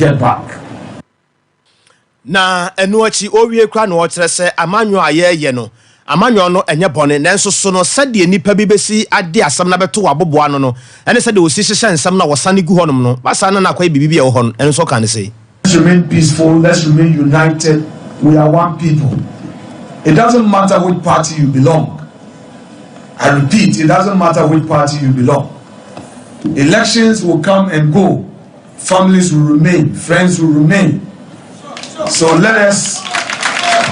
get back. Na enuachi owie kwa no kyerɛ sɛ amanyo ayɛyɛ no amanyo no enye bɔne nanso so no sɛde nipa bi besi ade asɛm na bɛto waboboa no no ɛne sɛde osi hyehyɛ nsɛm na wɔsane gu hɔnom no basa na akwa bibi a wɔ hɔ no ɛno so kan sɛ Let's remain peaceful, let's remain united. We are one people. It doesn't matter which party you belong. I repeat, it doesn't matter which party you belong. Elections will come and go. Families will remain, friends will remain. So let us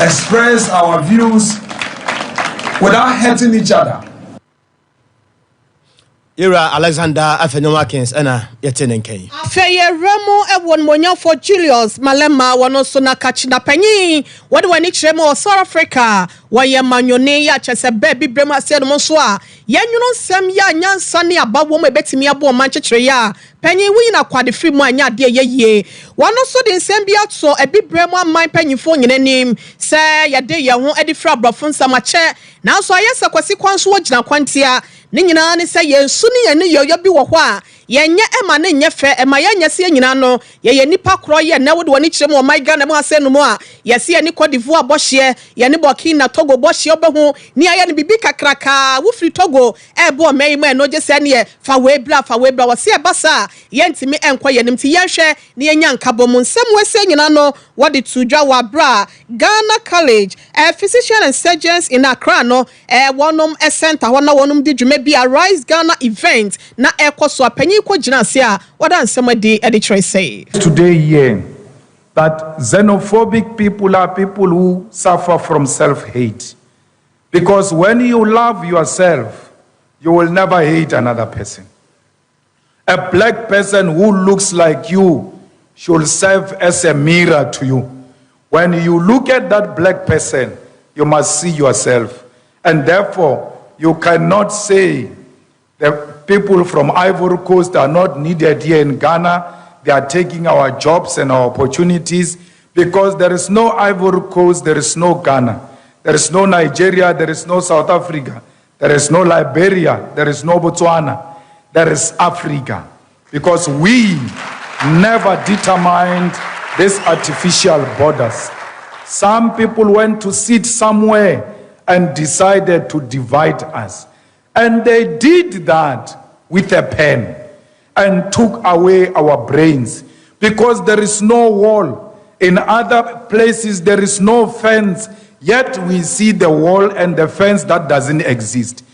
express our views without hurting each other. Ira Alexander Afenyomakins ana yetene nkan. Afeye remo ewon monya for Julius Malema wono so na kachina panyi wode wani kyeremo South Africa waye manyone ya chese baby brem ase no so a yanyuno nsem ya nyansa ne abawo me betimi abo man kyekere ya panyi wi na kwade free mu anya de yeye wono so de nsem bia to ebi brem aman panyifo nyenanim se yade ye ho edi fra brofo nsama che na so ayese kwasi kwanso wogina kwantia ne nyina ne se yensu ne yene yoyo bi wo ho a yenye ema ne nye fe ema yenye se nyina no ye nipa kro ye na wode woni kyerem o my Ghana mu ase no mu a yesi ye ni Cote d'Ivoire bohye ye ni Burkina Togo bohye obehu ni aye ne bibi kakraka wo free Togo e bo mai mu no je se ne ye fa we bra wo se e basa ye ntimi enko ye nim ti ye hwe ne ye nya nkabo mu nsem we se nyina no wode tudwa wa bra Ghana College physician and surgeons in Accra no wonom center ho na wonom di dwuma bi a Rise Ghana event na ekoso apanyi ko gina se a wada nsem adi try say today here that xenophobic people are people who suffer from self-hate, because when you love yourself you will never hate another person. A black person who looks like you should serve as a mirror to you. When you look at that black person, you must see yourself, and therefore you cannot say the people from Ivory Coast are not needed here in Ghana. They are taking our jobs and our opportunities, because there is no Ivory Coast, there is no Ghana, there is no Nigeria, there is no South Africa, there is no Liberia, there is no Botswana, there is Africa, because we never determined these artificial borders. Some people went to sit somewhere and decided to divide us. And they did that with a pen and took away our brains, because there is no wall. In other places there is no fence, yet we see the wall and the fence that doesn't exist.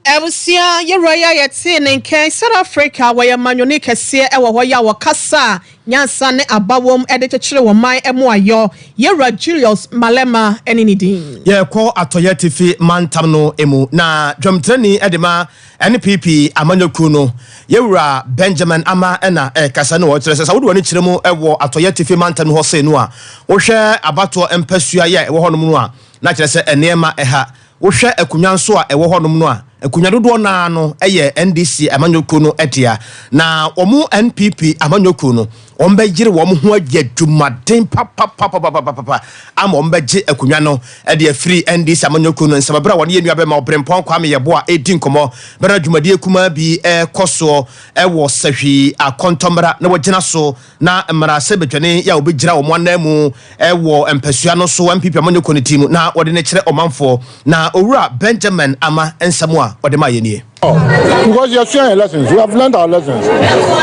Ebusia ye roya ye tin nken South Africa where manyone kese e wo ya wakasa nyansa ne abawom e de kyekere wo man emu ayo ye Julius Malema enidin ye ko atoye tifi mantam no emu na dwamtrani edema NPP amanyoku no ye wura Benjamin ama na kasa no wo kyerɛ sɛ wode woni kyerɛ mu e wo atoye tifi mantam ho se no a wo hwɛ abato empasua ye wo honom no a na kyerɛ sɛ enema ɛha wo hwɛ akunwa nso a e wo honom no a akunya dodo na no eye NDC amanyoku no etia na omu NPP amanyoku no ombegire wo ho adwumaden papa ama ombegye akunya no e de free NDC amanyoku no nsababra wone ye nuabe ma obrempon kwa me yebo a edi nkomo bera adwumade kuma bi koso e wo sahwi akontomra na wogina so na mra se betwane ya obegira wo monamu e wo empasua no so NPP amanyoku no team na wode ne kire omanfo na owura Benjamin ama ensamo because you are sharing lessons, we have learned our lessons.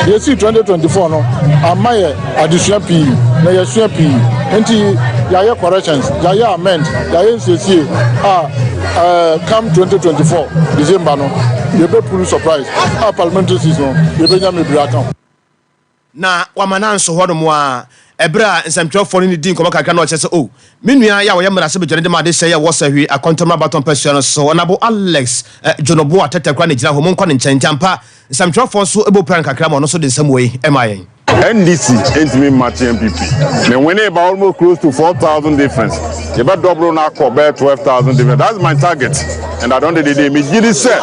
You see 2024 no, my additional P, na your share P, anti yaya corrections, yaya amend, yaya NCC, come 2024 December no, you be full surprise. Our parliamentary season, you be nyame bra na wamananso hodomo a ebra nsɛmtwɛfo no din kɔmɔ kakra na ɔkyɛ sɛ o menua ya wɔyɛ mmara sɛ bedwane de ma de hyɛ yɛ wɔsahwi akɔntɔmra baton pasua no so ɔnabo Alex Jonobo atetekra ne gyina hɔ mo nkɔ ne nkyɛnkyɛmpa nsɛmtwɛfo so ebo plan kakra ma ɔno so de nsɛm wei ɛma yɛn NDC entimi match MPP. They win about almost close to 4,000 difference. You better double now, bear 12,000 difference. That's my target, and I don't do the day. Me did it, sir.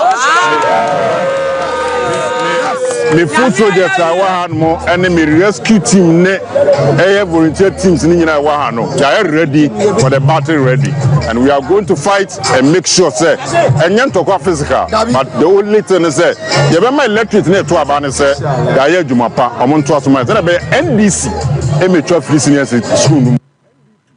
the food soldiers are one more enemy rescue team volunteer teams in Wahano. They are ready for the battle ready. And we are going to fight and make sure say and yan talk physical. But the only thing is say you remember electric net to abane say Daya Jumapa among to us NDC amateur listeners school.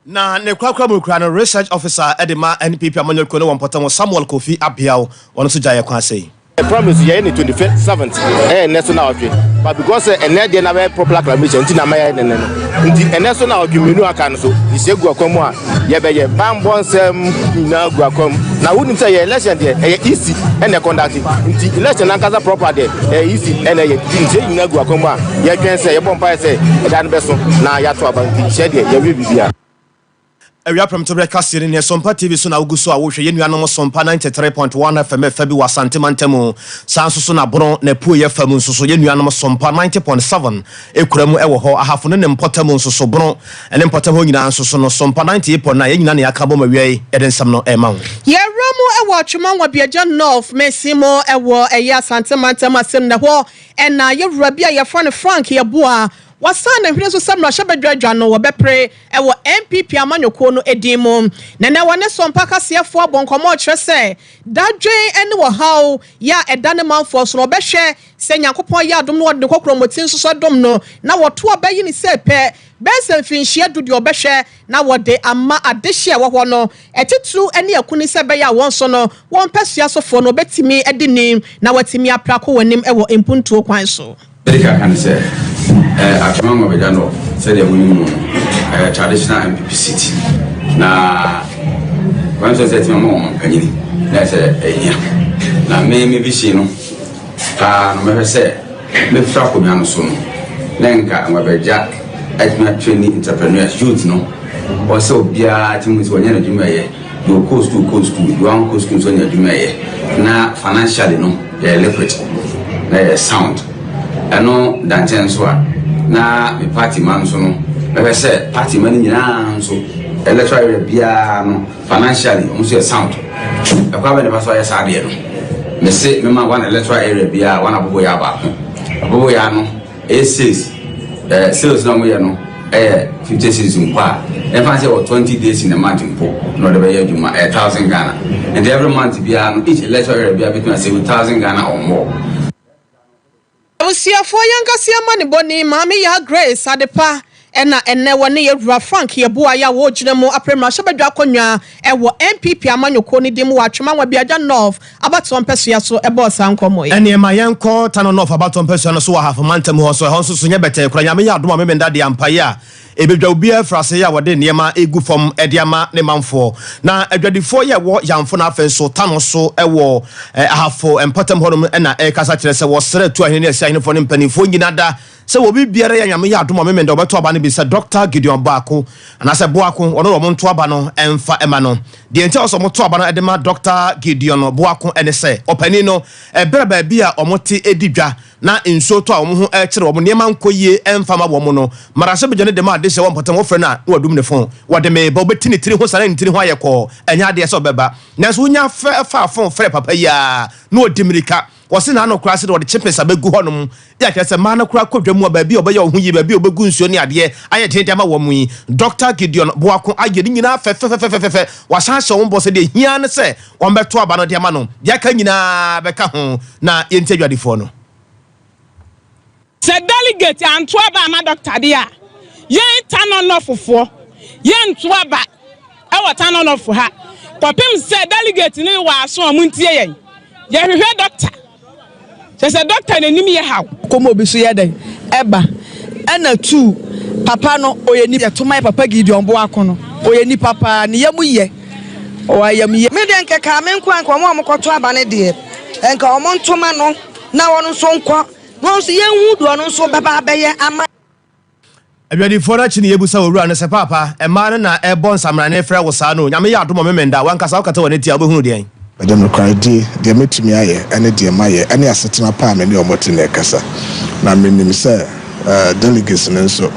Na ne kwakwa mu kra no research officer edema NPP amanyoko no wonpotam Samuel Kofi Abiao wono so jaye kwa sei. I promise you any 27th national okay but because and there na popular acclamation nti na maya nene nti national okay menu aka no so isegu akwam a ye be ye bambonsem na gu akwam na woni say election there easy and conduct nti election ankaza proper there easy and ye nti na gu akwam a ye twen say ye bompa say dan be so na ya to abanti she there ye we bibia Area from Tobre Castle near Sompa TV so na uguso a wo hwe yenu anom Sompa 93.1 FM fa bi wasante mantemu sanso so na bron na pu ye fam nso so yenu anom Sompa 90.7 ekuramu ewo ho ahafo ne mpotam nso so bron ene mpotam ho nyina nso so no Sompa 98.9 ye nyina ne akabo ma wiei eden sam no ema wo ye ramu ewo atwema wa biaja north mesimo ewo eya asante mantemu asem na ho ena ye wura bia ye fa ne Frank ye boa wasana hwene so samra hyebedwadwa no wobepre ewo MPP amanyoko no edimu na wane Sompa kaseafo abonkomo kyerese dadwen ene wo haw ya edane manfo so no behwe se Nyankopon ya adom no wode kokromotin so so dom no na woto abayi ni se pe bense finhia dudi obehwe na wode ama adehia wo ho no etitru ene akuni se be ya won so no won pesua sofo no betimi edinim na watimi aprako wanim ewo impuntuo kwan so Erika can say Atmango Bedano said a traditional MPP city. Na once I said to my mom, that's a now maybe she no never say, me frap me on soon. Lenka and Wabeja at my training entrepreneurs, youth no, or so be a team with one energy mayor, you coast to school, you want coast to energy mayor. Now financially no, they're liquid, they're sound. I know that chance na me party man so no me say party man nyina so electoral bia no financially almost sound e kwa be ne paso ya sade no me say me ma one electoral area bia one abobo ya ba abobo ya no sales no mo ya no 56 nkwa e fa say 20 days in a month mpo no de be ya juma 1000 Ghana and every month bia no each electoral area bia between say 1000 Ghana or more. Osiafo yankasia mani boni mami ya Grace adepa ene woni ye Frank ye boa ya wo ginemu apremra hyebedwa konwa ewo MPP amanyoko ni dimu atwema wa biaja north abaton pesua so ebo sankomo ye ene ma yenko tano north abaton pesua no so wa half mantem ho so so nye bete kura nyame ya adoma memenda de ampaye a ebedwa obia frase ya wode niema egu fom ediama ne manfo na adwadifo ye wo yamfo na afen so tano so ewo ahafo empatem hodom na kasa kire se wo sere tu ahene esi ahene fo ne mpanifo nyina da se wo bibiare ya nyame ya adoma memenda obeto aba ne bi se Dr. Gideon Boako ana se Boako ono wo monto aba no emfa ema no de enti oso monto aba no edema Dr. Gideon Boako ene se opani no bereba bia omote edidwa na nso to a wo ho kire wo niema nkoyie emfa ma wo mo no mara se bejane de ma de se wo mpatam wo frɛ na wadum ne fon wode me ba obeti ne tiri ho sare ne tiri ho ayekɔ enya de se obeba na so nya fa fon frɛ papa ya na odimirika wose na no kra se de wode chipes abegu honom ya kese ma na kra kodwa mu ba bi obeya wo ho yi ba bi obegu nsuo ne ade aye de ma wo mu yi Dr. Gideon Boako aye ni nyina fe wasan hye wo mbose de hia ne se wo beto aba no de ma no ya ka nyina beka ho na yenti adwadifo no se delegate anto aba ma doctor dia yen tanon no fofo yen to aba e wo tanon no fo ha kopim se delegate ni wa so amuntie yen ye hwehwe doctor se doctor na nim ye haw komo obi so ye den eba ana tu papa no oyeni to my papa Gideon Boako no oyeni papa ne yamu ye o ayam ye me den keka me nkwan kwa mo amokoto aba ne de enka o mo ntoma no na wono so nkwa no so ye hu do no so baba abeye ama Abiyadi fora chini yebusa wura ne se papa ema no na ebon samra ne frɛ wo saa no nyame ya adom memenda wankasa wakata wone tia obehunu de Madam Crowdy, the metimi aye, and the maye, any assetting a palm and your motin kasa. Na menim say delegates and so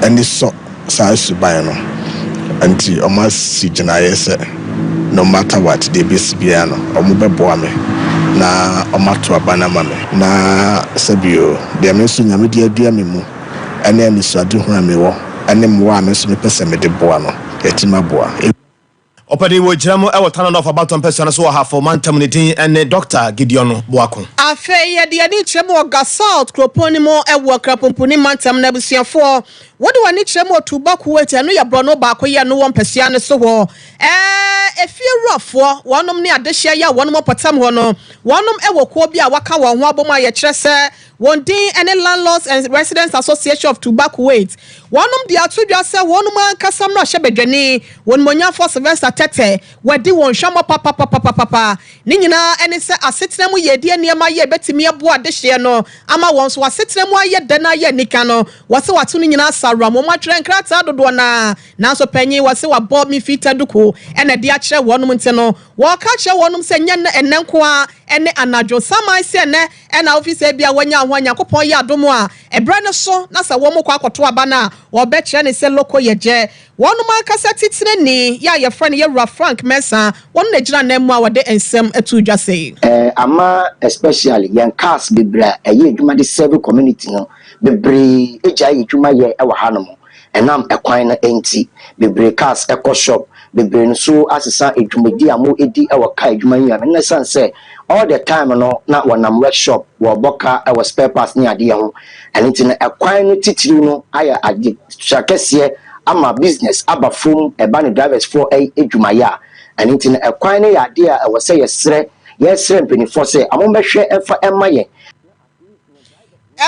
any so size biano. Until almost see Janaye say no matter what they be Sibiano or Mube Boame. na ɔmato aba na ma me na sabio de me so nyame de adua me mu ene amisade hu na me wo ene mo a me so me pese me de boa no yatima boa Opadi wo jiramo e wotana no about person so ha for mantam ne din ene Dr. Gideon Boako. Afe ye de ani tremo gasalt kroponimo e wo krapompuni mantam na busuafo wode wani tremo tubaku weti anu ya brono ba akoye no won pesia ne so ho efiewrafo wonom ne adehia ya wonom potam ho no wonom e wokuo bi a waka won ho aboma ye kire se won din ene Landlords and Residents Association of Tobacco Weight wonom dia atodwa se wonom ankasa mra hyebedwani won monyafo Sylvester Tete wadi won hwamo papa ni nyina ene se asetena mu yedi eniema ye betimi abo adehia no ama won so asetena mu aye dana ye nika no wose watu ni nyina saram mo matwere nkrata dodo na nanso panyi wose wabo mi fita duko ene de a kire wonom nte no wo ka kire wonom se nya enenko a ene anajo samai se ne ena office bia wanya ho Yakopon ya adomo a ebre ne so na sa wo mo kwa akoto aba na wo be kire ne se loko yeje wonu ma kasa titire ni ya ye friend ye Ra Frank Mesa wonu na gira na mu a wode ensem atu dwa sei ama especially yan cars bebra eye adwuma de serve community no bebre eja ye adwuma ye e wa hanom enam ekwan na enti bebre cars eco shop bebre nso asesa adwumadi amo edi e wa ka adwuma yi na sense all the time no na wanam workshop wo boka e wa spare parts ni ade ho enti na ekwan no titiri no aya ade chakese ama business abafum eba ne drivers for adwuma ya enti na ekwan no ya ade a wo say yesre mpenifo say amombehwe efa emaye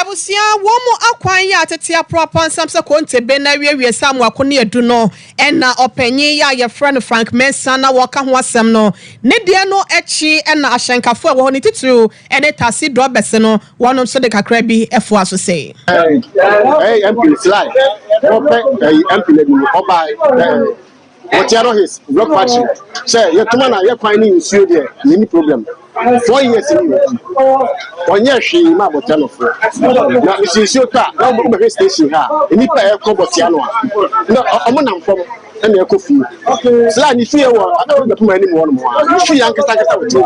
Abusia womo akwan ya tetia proper samse konte be na wiewie samu akone edu no ena opanyi ya ye friend Frank Mesa na woka ho asem no ne de no echi ena ahyenkafo a wo ho ne titru ene tasi drobes no wonom so de kakra bi efo aso say hey MP slide MP le ni oba Otiaro his block factory. Say, your tomana, you're finding in Sweden, any problem. 4 years in 1 year, she ma botano for. Now, you see, your car, now move the station here. Any pair of Cobotiano. No, I'm on from any coffee. Slide, if you want, I don't know any more. You see, Uncle Taka with you.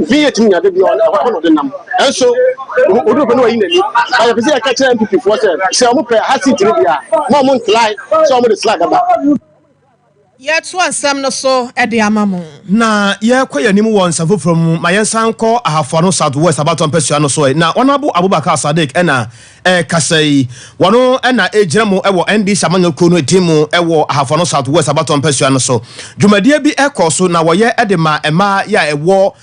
Vietnam, I'll be on one of the number. And so, we don't know in it. I have seen a catcher MP for say, I'm up a hassy trivia. Mom fly, some of the slag about. Ye to ansem no so e de amamu Na ye kwayanimu won safo from mayensan ko ahafo no Southwest about on pesua no so na Honorable Abubakar Sadiq ena kasai wono ena ejiramo ewo ND Samanyoko no timu ewo ahafo no Southwest about on pesua no so dwumadie bi ekoso na woye edema ema ya ewo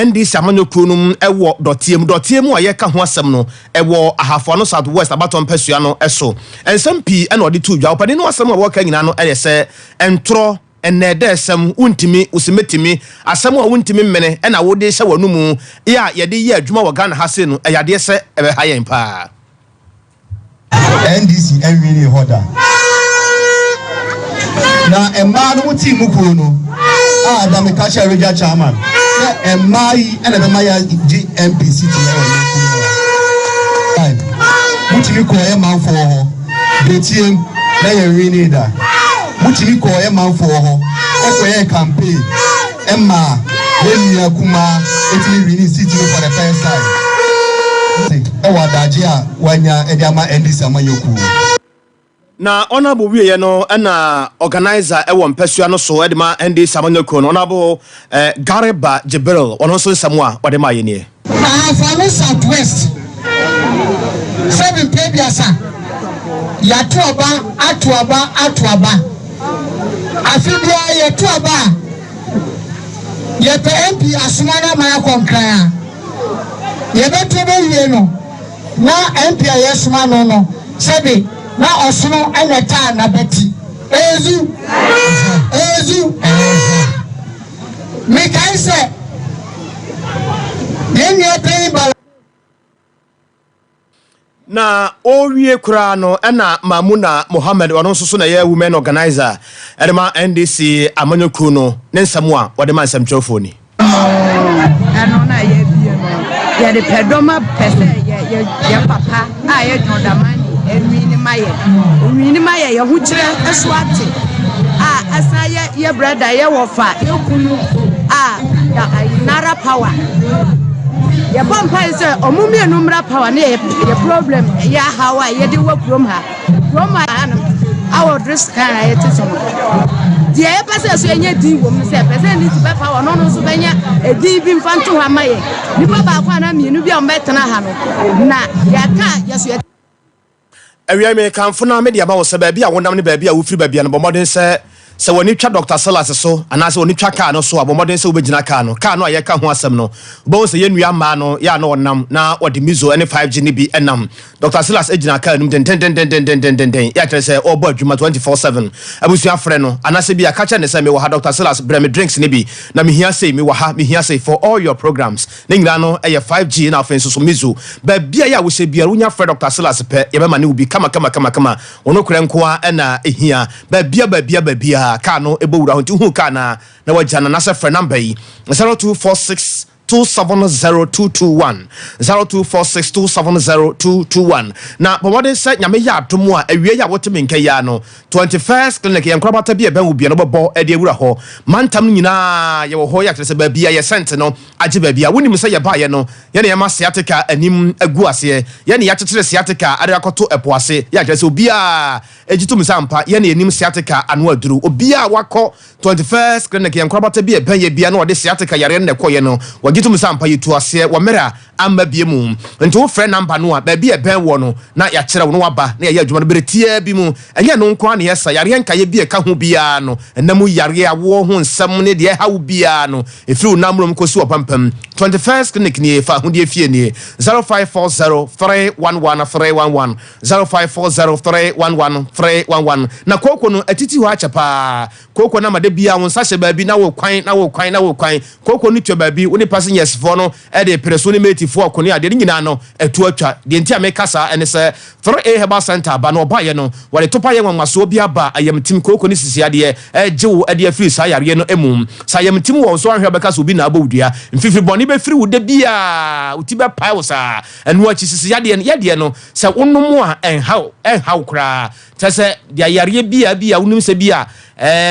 ND Samanyoko no ewo dotiem a ye ka ho asem no ewo ahafo no Southwest about on pesua no eso ensem pi ena odi tu dwa opade no asem a wo ka nyina no ese entro ene desem untimi usimetimi asem a untimi mene ena wo de hye wanu mu ya ye de ye adwuma wo Ghana hase no eyade se ebe hayen pa NDC enwini hoda na emma no team ku no Adam Kacha Regional Chairman na emma yi ena be maya GMPC team mutimi ko e manfo ho betiem na ye wini da mutimi ko e manfo ho e campaign emma lemia kuma etimi wini city for the first time e wadaje a wanya ediama NDC Amanyoku na Honorable wiye no na organizer ewo mpesua no so edema ND Samanyoko no Honorable Gareba Jibril ono so samwa wade ma yenie Afano Southwest 7 pebiasa ya atuaba afibia ya tuaba ya MP asumana ma konkran ya betebe wie no na MP ayesuma no sebi na osono eneta na beti ezu me say yemi pay bala na owie kura no na Mamuna Mohammed ono so na ye women organizer edema NDC Amanyoku no ne nsamwa wade ma nsamtwofo ni ano na ye bie no ye de pedoma pese ye papa a ye jodamani enwini maye ye hu kire eswate asa ye brother ye wofa ye kunu nara power ye bomb pie say omumi enumra power na ye problem ya hawa ye de work from her our dress can ye teach mo die e pese so enye din wo mu say pese ni ti be power no no so benya e din bi mfanto ha maye ni baba kwa na mienu bi o metena ha no na ya ka ye so awia me kanfo na me dia ba wo se ba bia wonam ne ba bia wo firi ba bia no bomodin se woni twa Dr. Silas so anase woni twa car no so abomodin se wo begina car no a ye ka ho asem no bo se ye nua ma no ya no wonam na odi mizo ene 5G ni bi enam Dr. Silas egina car num den ya tell say obo adwuma 24/7 abusu afre no anase bia ka cha ne se me wo ha Dr. Silas brem drinks ni bi na me hia say me wo ha me hia say for all your programs ne nyina no eye 5G na offense so mizo ba bia ya wo se bia wonya fre Dr. Silas pe ye be ma ne wo bi kama wono kure nkoa ena ehia ba bia ka no ebowura ho nti hu ka na wajana na se frɛ number yi 0246 270221 0246270221 na pomode se nyame ya adomo a awie ya woteme nka ya no 21st clinic ya nkrabata bi ebe ubia no bebo ede ewura ho mantam nyina ye wo ho ya krese ba bia ye sent no age ba bia wonim se ye ba ye no ye ne ma siatica anim agu ase ye ne ya tetere siatica ade akoto epo ase ya krese obia ejitum sampa ye ne anim siatica anu aduru obia wakọ 21st clinic ya nkrabata bi ebe ye bia no ode siatica yare ne koye no gitum sampa yitu ase wo mera amba biemu nti wo frɛ number no a ba bi e ben wo no na ya kyerɛ wo no waba na ya adwuma no beretia bi mu enye no nko an yesa yare nka ye bi e ka ho bia no enamu yare awo ho nsɛm ne de ha wo bia no efiri namrom kosi opampam 21st clinic ni fa ho de fie ni 0540311311 0540311311 na koko no atiti ho achepa koko na made bia wo nsahye ba bi na wo kwan koko ni baby woni passing yes for no e de preso ni mate for akoni ade nyina no etu atwa de ntia me kasa ene se 3A Herbal Center ba no ba ye no wale topa ye nwanwaso obi aba ayamtim koko ni sisi ade e jewo ade afiri sa yare no emum sa ayamtim wo so ahwe beka so obi na abodua mfifi boni be firi wo de bia uti be pai wo sa enu achi sisi yade no se wonum a enhaw kra tese dia yare bia wonum se bia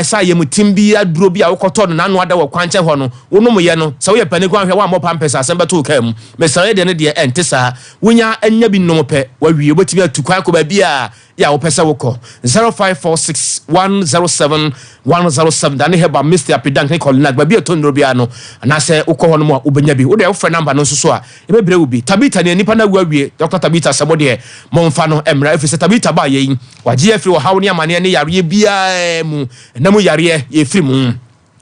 sa yemutim bi aduro bi a wokoto no nanu ada wo kwanche ho no wonum ye no sa wo ye pani kwanhwe wa mo pampesa asem beto kam me sa de ne de entesa wonya anya bi nom pe wa wie botimi atukwan ko ba bia ya wo pesa woko 0546107107 dane heba Mr. Apidank ne call na gba bi to ndro bia no na se woko ho no mo obenya bi wo de wo frɛ number no so a e be brɛ wo bi Tabita ne nipa na wawie Dr. Tabita samo de mo mfa no emra efise Tabita ba ye waje afiri wo hawo ne amane ne yare bia mu na mu yare ye firi mu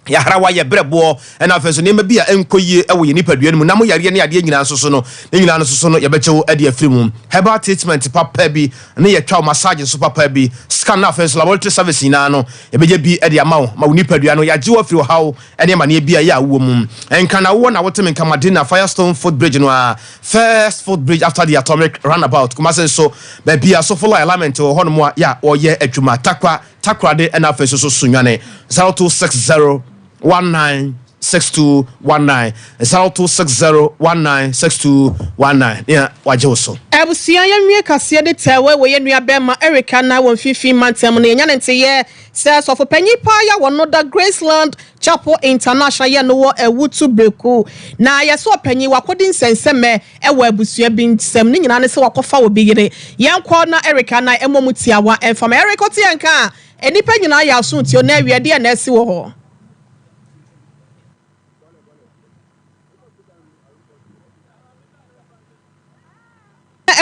ya harawa ye brebo na afenso ne mabia enkoyie ewo ye nipadua mu na mo yare ne ade nyina so no ne nyina no so no ye bechewo ade afiri mu herbal treatment papa bi ne ye twa massage so papa bi scan na afenso laboratory service na no ye beje bi ade amawo ma wo nipadua no ya je wo firi hawo ene ma ne bia ya wo mu enka na wo na wotem nka Madina Firestone footbridge no a first footbridge after the atomic roundabout kuma senso ba bia so follow alignment ho no mo ya oye adwuma takrade na afenso so sunwane 0260 196219 0260196219 yeah wajoso ebusia yanwie kase de tewe we yanua bema Erica na won fifi mantem na nya nte ye says of panyi pa ya wono da Graceland Chapel International ye no ewutu breku na ye so panyi wakodi nsenseme ewo ebusia bi nsem ni nyina ne se wakofa wo bigire yenkọ na Erica na emomutiawa enfam Erica tianka enipa nyina ya so tio na awiade na esi wo ho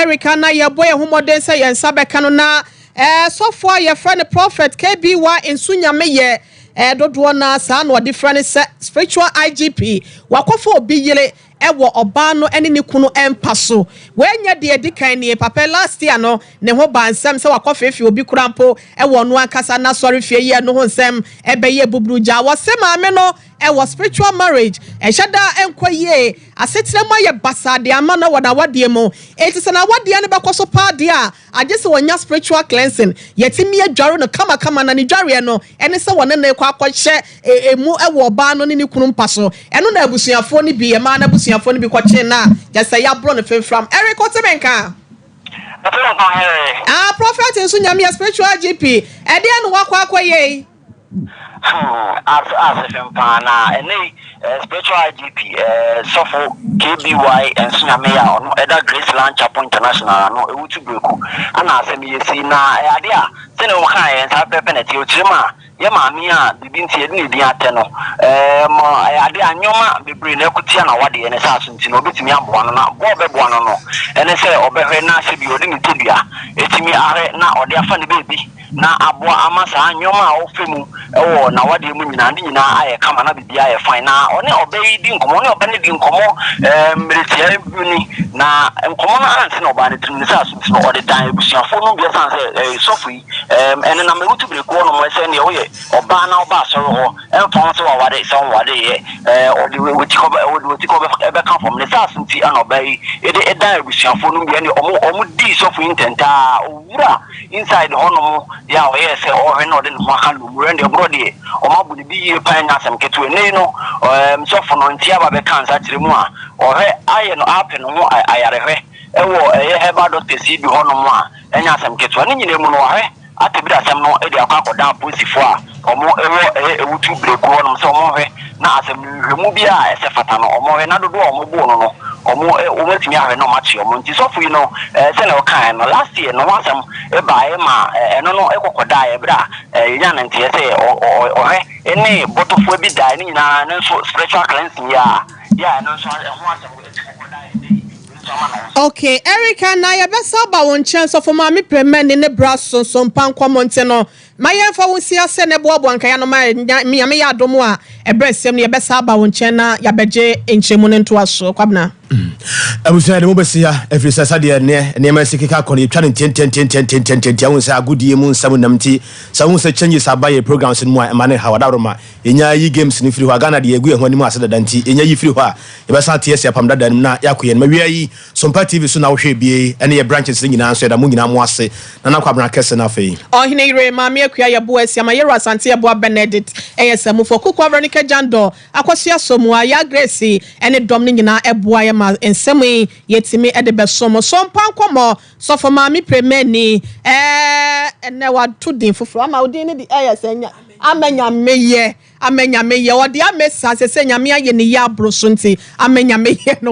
Erica na ye boy humode say yen sabeka no na so far ye friend prophet KBY ensunyame ye dodo na sa no different spiritual IGP wakofo obi yele ewo oba no ene ne kunu empaso wenya de edikan ne papa last year no ne ho bansem se wakofefi obi kurampo ewo no akasa na sorry fie ye no ho nsem ebeye bubruja wosema ame no ewo spiritual marriage shada enkoye asetre ma ye basade ama na wada wade mu etise na wade ne bekoso pa de a agese wonya spiritual cleansing yetimi adware no kama na ne dware no ene se wona na ekwa akohye emu ewo oba no ne kunu mpaso eno na abusuafo ni bi ye ma na abusuafo ni bi kwache na jese ya bro no fem Eric Otemenka Prophet nso nyame spiritual GP ede no wakwa akoye Pana and spiritual IGP, Sofo KBY and Sunamea or Eda Graceland Chapel International, no Utubuku, and as me see na idea, Seno Kai and Hapenity Uchima, Yamamia, the Binti Diateno, idea Nyoma, the Brin Ekutiana Wadi and Assassin, Tinobitiam one, Bob one, and I say, Oberna should be limited. It's me are now or their funny baby. Na abua amasa nyoma ofemu na wade mu nyina ndi nyina aye kama na bibia ye fine na one obey di nkomo ne obane di nkomo meritia buni na nkomo na anse na obane trim sa so no ode dan ebusuafo no bia san se sofui ene na merutu breku no mo se ne oye oba na oba soro ho enfon se wa wade se wade ye ode woti ko ebe kan from ne sa so ti an obey e dan ebusuafo no bia ne omo di sofui intenta owura inside hono ya we say o no den ho aka no mure ndi brodi o mabu ni bi pan asem ketu ene no so for no ntia ba be kan sa kire mu a o he aye no ape no ho ayare he e wo ye heba doctor si bi ho no mu a enya asem ketu ani nyine mu no he atebira asem no e di akwa da posifo a o mo ewutu breku ho no so mo he na asem hwemu bi a ese fata no o mo he na dodo o mo bu no omo ometimi ahwe no match omo nti so fu no se na o kan no last year no wasam e bae ma eno no ekokoda e bra nya na ntie se o he ene botofo bi dai ni na so spiritual cleansing ya no so ho asam okay Erica na ya besa ba won chance of mama premen ne braso so mpan kwamonte no mayen fa won sia se ne boabo anka ya no me ya domo a ebresem ne ya besa ba won chen na ya beje enchemu ne nto aso kwabna abusa de mo besia every Saturday ne ma sikika kɔ ne twa ne ten awon sa agudie mu nsam namti sa won sa changes abaye programs no ma ne hawada roma enya yi games ni firi ho Ghana de egu ehwani mu aseda danti enya yi firi ho a e besa TS apam dada na yakoye ma wi yi Sompa TV so na wo hwe bie ene ye branches nyina so da mu nyina mu ase na na kwabna kese na afei ohine ire ma me akua ye bo asia ma yero asante ye bo Benedict eyesam fo kokwa Veronica Jando akosia somua ya Grace ene dom ne nyina eboa ye ma ensemi yetimi ede besomo Sompa nkomo so for ma me premeni ene wa tudin fufuro ama odin ne di eyesenya amenya meye odi amesa se nyame aye ne ya abroso nti amenya meye no